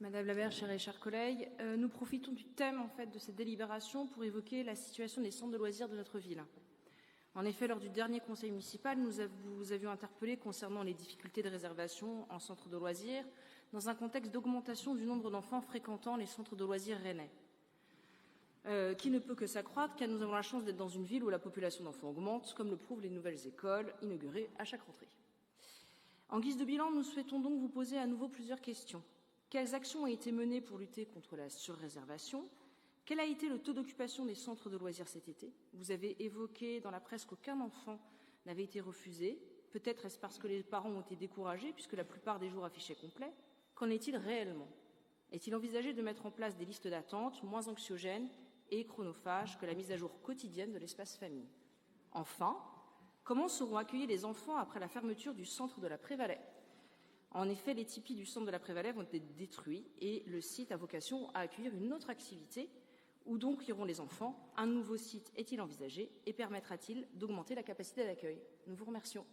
Madame Labère, chers collègues, nous profitons du thème de cette délibération pour évoquer la situation des centres de loisirs de notre ville. En effet, lors du dernier conseil municipal, nous vous avions interpellé concernant les difficultés de réservation en centres de loisirs dans un contexte d'augmentation du nombre d'enfants fréquentant les centres de loisirs rennais, qui ne peut que s'accroître car nous avons la chance d'être dans une ville où la population d'enfants augmente, comme le prouvent les nouvelles écoles inaugurées à chaque rentrée. En guise de bilan, nous souhaitons donc vous poser à nouveau plusieurs questions. Quelles actions ont été menées pour lutter contre la surréservation? Quel a été le taux d'occupation des centres de loisirs cet été? Vous avez évoqué dans la presse qu'aucun enfant n'avait été refusé. Peut-être est-ce parce que les parents ont été découragés puisque la plupart des jours affichaient complet? Qu'en est-il réellement? Est-il envisagé de mettre en place des listes d'attente moins anxiogènes et chronophages que la mise à jour quotidienne de l'espace famille? Enfin, comment seront accueillis les enfants après la fermeture du centre de la Prévalais? En effet, les tipis du centre de la Prévalais vont être détruits et le site a vocation à accueillir une autre activité. Où donc iront les enfants? Un nouveau site est-il envisagé et permettra-t-il d'augmenter la capacité d'accueil? Nous vous remercions.